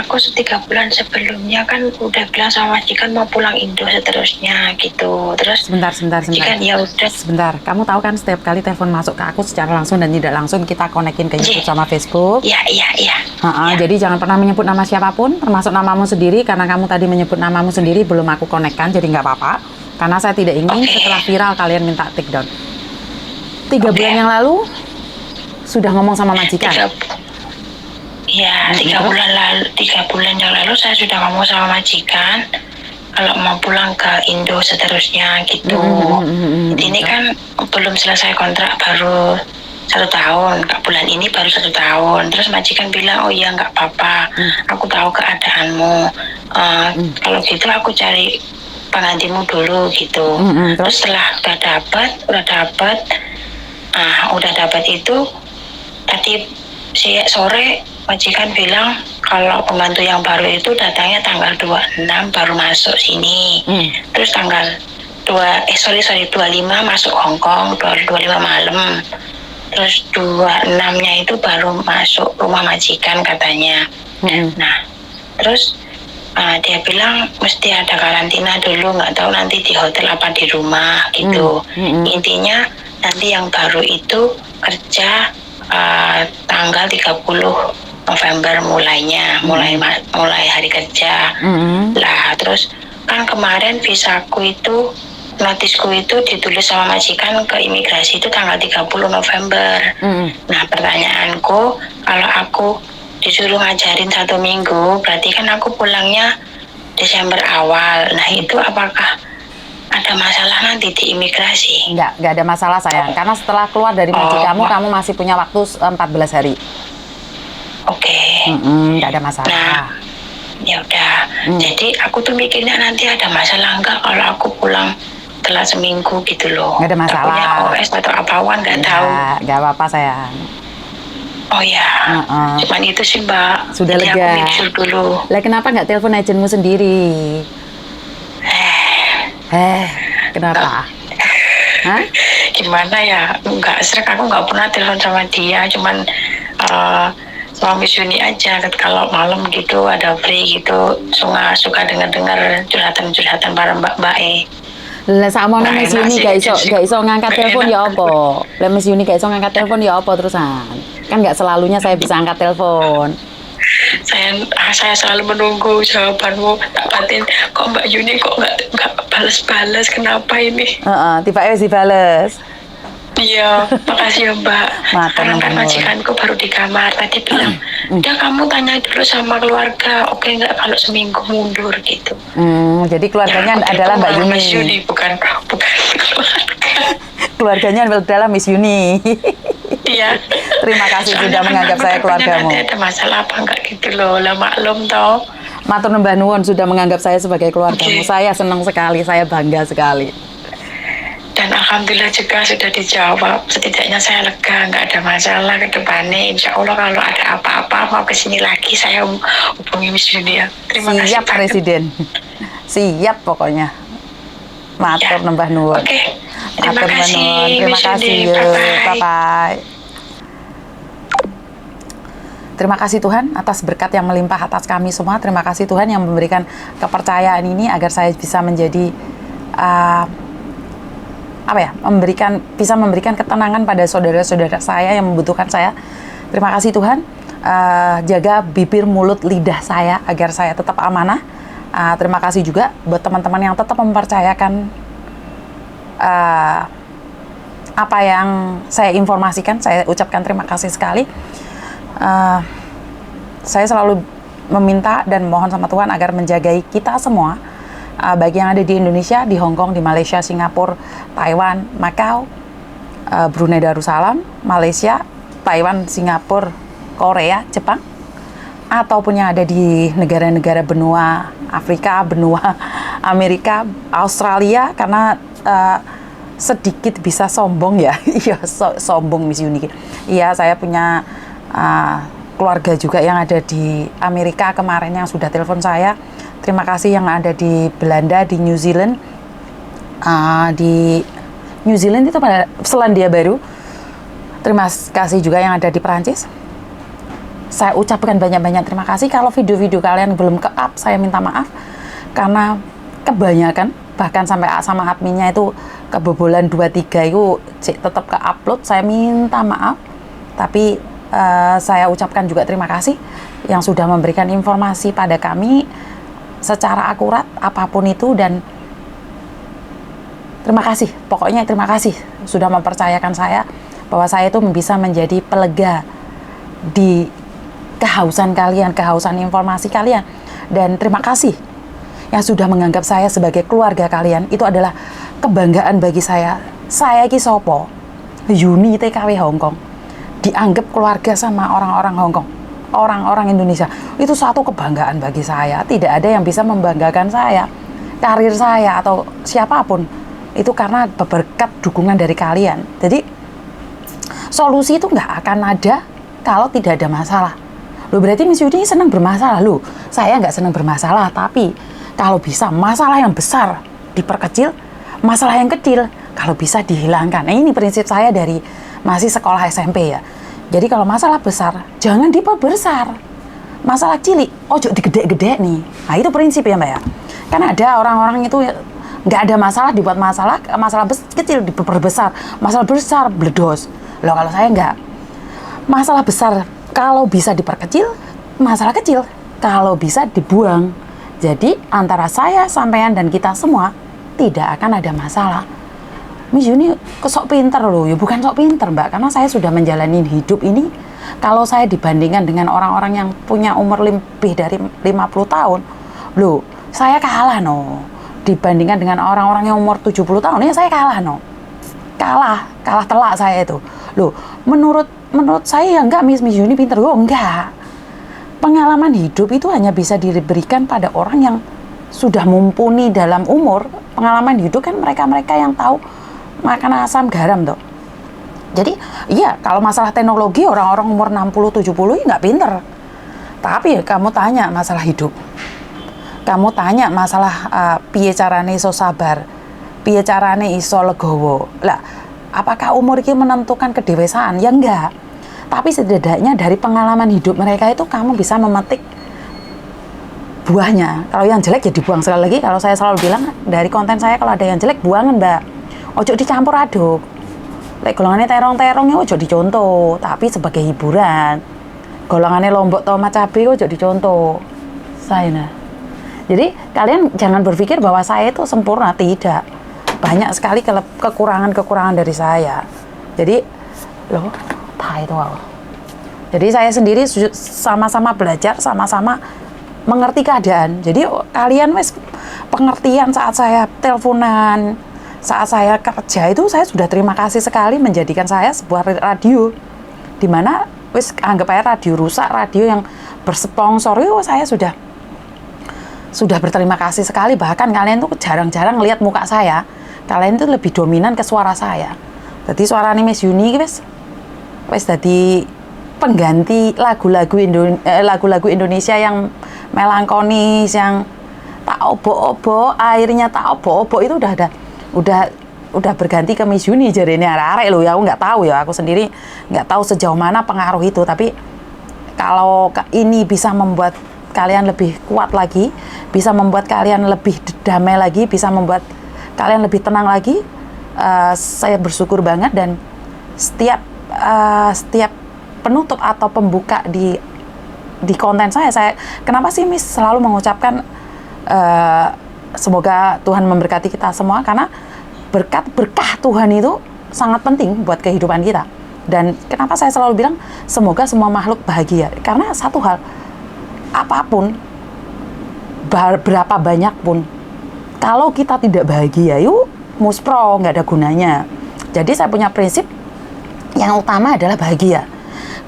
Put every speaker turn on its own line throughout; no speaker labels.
aku 3 bulan sebelumnya kan udah bilang sama majikan mau pulang Indo seterusnya gitu. Terus
Sebentar.
majikan ya udah.
Sebentar, kamu tahu kan setiap kali telepon masuk ke aku secara langsung dan tidak langsung kita konekin ke YouTube sama Facebook.
Iya.
Jadi jangan pernah menyebut nama siapapun, termasuk namamu sendiri, karena kamu tadi menyebut namamu sendiri belum aku konekkan, jadi nggak apa-apa. Karena saya tidak ingin setelah viral kalian minta take down. 3 bulan yang lalu sudah ngomong sama majikan.
3 bulan yang lalu saya sudah ngomong sama majikan kalau mau pulang ke Indo seterusnya gitu. Ini kan belum selesai kontrak, baru 1 tahun, bulan ini baru 1 tahun. Terus majikan bilang, oh iya nggak apa-apa, aku tahu keadaanmu. Kalau gitu aku cari penggantimu dulu gitu. Terus setelah udah dapat itu, tadi sore majikan bilang kalau pembantu yang baru itu datangnya tanggal 26 baru masuk sini. Terus tanggal 25 masuk Hongkong, 25 malam. Terus 26-nya itu baru masuk rumah majikan katanya. Nah, terus dia bilang mesti ada karantina dulu, nggak tahu nanti di hotel apa di rumah gitu. Intinya nanti yang baru itu kerja tanggal 30 November mulai hari kerja. Lah terus kan kemarin visaku itu, notisku itu ditulis sama majikan ke imigrasi itu tanggal 30 November. Nah pertanyaanku, kalau aku disuruh ngajarin 1 minggu, berarti kan aku pulangnya Desember awal. Nah itu apakah ada masalah nanti di imigrasi?
Enggak ada masalah sayang, karena setelah keluar dari majikanmu kamu masih punya waktu 14 hari. Nggak ada masalah.
Nah, ya udah. Jadi aku tuh mikirnya nanti ada masalah enggak kalau aku pulang telat seminggu gitu loh.
Nggak ada masalah.
Takutnya OS atau apawan nggak tahu.
Nggak apa-apa sayang.
Oh ya, cuman itu sih Mbak.
Sudah
jadi
lega.
Aku mikir dulu.
Lah kenapa nggak telepon agentmu sendiri? Kenapa? Hah?
Gimana ya? Nggak srek, aku nggak pernah telepon sama dia. Cuman sama Miss Yuni aja. Kalau malam gitu ada free gitu, suka dengar curhatan para mbak E.
Lah sakmono Miss Yuni gak iso ngangkat telepon ya apa? Lah Miss Yuni gak iso ngangkat telepon ya apa terusan? Kan nggak selalunya saya bisa angkat telepon.
Saya selalu menunggu jawabanmu. Tak batin, kok Mbak Yuni kok nggak balas-balas, kenapa ini?
Tiba-tiba dibales.
Iya, makasih ya Mbak. Sekarang kan majikanku baru di kamar. Tadi bilang, udah kamu tanya dulu sama keluarga, oke nggak kalau seminggu mundur gitu.
Jadi keluarganya
ya,
adalah Mbak Yuni.
Miss Yuni, bukan keluarga.
Keluarganya adalah Miss Yuni.
Iya.
Terima kasih sudah menganggap saya keluargamu.
Nanti ada masalah apa enggak gitu loh, lah maklum toh.
Matur nembah nuwun sudah menganggap saya sebagai keluargamu. Saya senang sekali, saya bangga sekali.
Dan alhamdulillah juga sudah dijawab. Setidaknya saya lega, nggak ada masalah ke depannya. Insya Allah kalau ada apa-apa mau kesini lagi saya hubungi Miss Yuni ya. Terima kasih.
Siap Presiden. Siap pokoknya. Matur nembah nuwun.
Oke.
Terima kasih. Bye-bye. Terima kasih Tuhan atas berkat yang melimpah atas kami semua. Terima kasih Tuhan yang memberikan kepercayaan ini agar saya bisa menjadi bisa memberikan ketenangan pada saudara-saudara saya yang membutuhkan saya. Terima kasih Tuhan. Jaga bibir, mulut, lidah saya agar saya tetap amanah. Terima kasih juga buat teman-teman yang tetap mempercayakan apa yang saya informasikan. Saya ucapkan terima kasih sekali. Saya selalu meminta dan mohon sama Tuhan agar menjagai kita semua, baik yang ada di Indonesia, di Hong Kong, di Malaysia, Singapura, Taiwan, Macau, Brunei Darussalam, Malaysia, Taiwan, Singapura, Korea, Jepang, ataupun yang ada di negara-negara benua Afrika, benua Amerika, Australia, karena sedikit bisa sombong ya. Iya, sombong Miss Yuni. Iya, saya punya keluarga juga yang ada di Amerika kemarin yang sudah telepon saya. Terima kasih yang ada di Belanda, di New Zealand. Di New Zealand itu pada Selandia Baru. Terima kasih juga yang ada di Perancis. saya ucapkan banyak-banyak terima kasih. Kalau video-video kalian belum ke-up, saya minta maaf. Karena kebanyakan, bahkan sampai sama adminnya itu kebobolan 2-3 itu tetap ke-upload, saya minta maaf. Tapi saya ucapkan juga terima kasih yang sudah memberikan informasi pada kami secara akurat, apapun itu. Dan terima kasih, pokoknya terima kasih sudah mempercayakan saya bahwa saya itu bisa menjadi pelega di kehausan kalian, kehausan informasi kalian. Dan terima kasih yang sudah menganggap saya sebagai keluarga kalian. Itu adalah kebanggaan bagi saya. Saya ki sopo, Yuni TKW Hongkong, dianggap keluarga sama orang-orang Hongkong, orang-orang Indonesia. Itu suatu kebanggaan bagi saya. Tidak ada yang bisa membanggakan saya, karir saya, atau siapapun. Itu karena berkat dukungan dari kalian. Jadi solusi itu nggak akan ada kalau tidak ada masalah. Loh, berarti Miss Yuni senang bermasalah. Loh, saya nggak senang bermasalah, tapi kalau bisa masalah yang besar diperkecil, masalah yang kecil kalau bisa dihilangkan. Nah, ini prinsip saya dari masih sekolah SMP ya. Jadi kalau masalah besar, jangan diperbesar. Masalah cilik, ojo digede-gede nih. Nah, itu prinsip ya Mbak ya. Kan ada orang-orang itu nggak ada masalah dibuat masalah, kecil diperbesar, masalah besar bledos. Loh, kalau saya nggak. Masalah besar kalau bisa diperkecil, masalah kecil kalau bisa dibuang. Jadi antara saya, sampean, dan kita semua tidak akan ada masalah. Miss Yuni kesok pinter loh, ya bukan sok pinter Mbak, karena saya sudah menjalani hidup ini. Kalau saya dibandingkan dengan orang-orang yang punya umur lebih dari 50 tahun, loh saya kalah no. Dibandingkan dengan orang-orang yang umur 70 tahun, ya saya kalah no. Kalah telak saya itu. Loh, menurut saya ya enggak Miss Yuni pinter. Oh enggak. Pengalaman hidup itu hanya bisa diberikan pada orang yang sudah mumpuni dalam umur. Pengalaman hidup kan mereka-mereka yang tahu makan asam garam toh. Jadi iya, kalau masalah teknologi orang-orang umur 60-70 ya nggak pinter. Tapi kamu tanya masalah hidup, kamu tanya masalah piye carane iso sabar, piye carane iso legowo. Lah, apakah umur itu menentukan kedewasaan? Ya enggak. Tapi setidaknya dari pengalaman hidup mereka itu kamu bisa memetik buahnya. Kalau yang jelek ya dibuang. Sekali lagi, kalau saya selalu bilang dari konten saya, kalau ada yang jelek buangan Mbak. Ojo dicampur aduk. Lek golongannya terong-terong ya ojo dicontoh, tapi sebagai hiburan. Golongannya lombok tomat cabai ojo dicontoh. Saya. Jadi kalian jangan berpikir bahwa saya itu sempurna, tidak. Banyak sekali kekurangan-kekurangan dari saya. Jadi loh, itu wow. Jadi saya sendiri sama-sama belajar, sama-sama mengerti keadaan. Jadi kalian wes pengertian saat saya teleponan, saat saya kerja itu saya sudah terima kasih sekali menjadikan saya sebuah radio. Dimana wes anggap aja radio rusak, radio yang bersponsor itu saya sudah berterima kasih sekali. Bahkan kalian tuh jarang-jarang lihat muka saya. Kalian tuh lebih dominan ke suara saya. Jadi suara Miss Yuni wes jadi pengganti lagu-lagu Indonesia yang melankolis, yang tak obo-obo, airnya tak obo-obo, itu udah berganti ke Miss Yuni. Jadi ini arek loh ya, aku nggak tahu ya, aku sendiri nggak tahu sejauh mana pengaruh itu. Tapi kalau ini bisa membuat kalian lebih kuat lagi, bisa membuat kalian lebih damai lagi, bisa membuat kalian lebih tenang lagi, saya bersyukur banget. Dan setiap penutup atau pembuka di konten saya kenapa sih Miss selalu mengucapkan semoga Tuhan memberkati kita semua, karena berkah Tuhan itu sangat penting buat kehidupan kita. Dan kenapa saya selalu bilang semoga semua makhluk bahagia, karena satu hal, apapun berapa banyak pun, kalau kita tidak bahagia yuk muspro, nggak ada gunanya. Jadi saya punya prinsip yang utama adalah bahagia.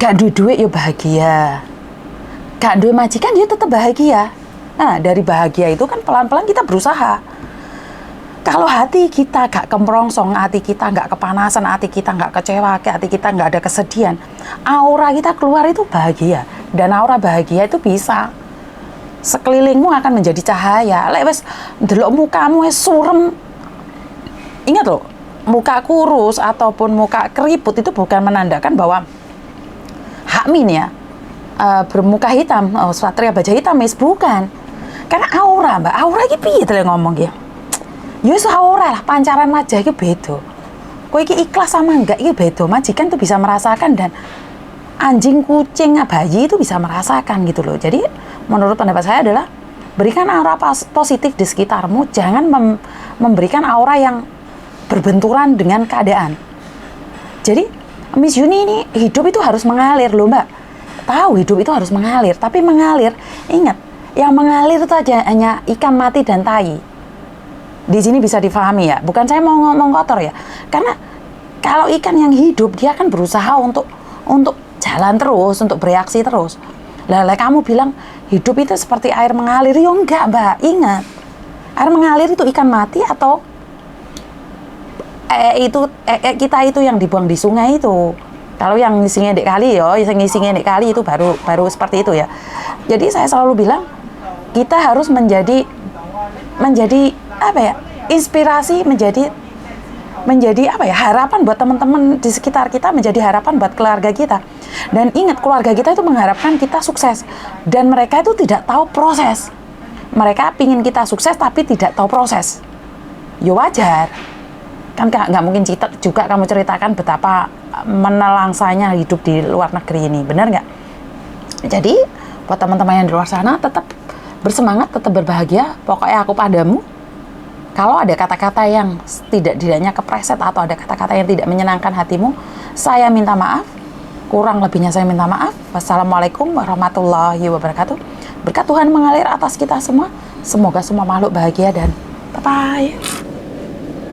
Gak duit ya bahagia, gak duit majikan dia tetap bahagia. Nah, dari bahagia itu kan pelan-pelan kita berusaha. Kalau hati kita gak kemrongsong, hati kita gak kepanasan, hati kita gak kecewa, hati kita gak ada kesedihan, aura kita keluar itu bahagia. Dan aura bahagia itu bisa sekelilingmu akan menjadi cahaya. Lek wes ndelok mukamu wes surem, ingat loh, muka kurus ataupun muka keriput itu bukan menandakan bahwa hakmin ya, bermuka hitam, satria baja hitam, Miss, bukan. Karena aura, Mbak, aura iki piye to ngomong ya? Ya wis aura lah, pancaran wajah iki beda. Kowe iki ikhlas sama enggak iki beda. Majikan tuh bisa merasakan dan anjing, kucing, bayi itu bisa merasakan gitu loh. Jadi menurut pendapat saya adalah berikan aura positif di sekitarmu, jangan memberikan aura yang berbenturan dengan keadaan. Jadi Miss Yuni ini hidup itu harus mengalir loh, Mbak. Tahu hidup itu harus mengalir, tapi mengalir, ingat, yang mengalir itu aja hanya ikan mati dan tai. Di sini bisa difahami ya, bukan saya mau ngomong kotor ya. Karena kalau ikan yang hidup dia akan berusaha untuk jalan terus, untuk bereaksi terus. Lah kamu bilang hidup itu seperti air mengalir, ya enggak, Mbak. Ingat, air mengalir itu ikan mati atau kita itu yang dibuang di sungai itu. Kalau yang ngisinya di kali ya, yang ngisinya di kali itu baru seperti itu ya. Jadi saya selalu bilang kita harus menjadi apa ya? Inspirasi, menjadi apa ya? Harapan buat teman-teman di sekitar kita, menjadi harapan buat keluarga kita. Dan ingat, keluarga kita itu mengharapkan kita sukses dan mereka itu tidak tahu proses. Mereka pingin kita sukses tapi tidak tahu proses. Ya wajar. Kan nggak mungkin juga kamu ceritakan betapa menelangsanya hidup di luar negeri ini, benar nggak? Jadi buat teman-teman yang di luar sana tetap bersemangat, tetap berbahagia. Pokoknya aku padamu. Kalau ada kata-kata yang tidaknya kepreset atau ada kata-kata yang tidak menyenangkan hatimu, saya minta maaf. Kurang lebihnya saya minta maaf. Wassalamualaikum warahmatullahi wabarakatuh. Berkat Tuhan mengalir atas kita semua. Semoga semua makhluk bahagia dan bye-bye.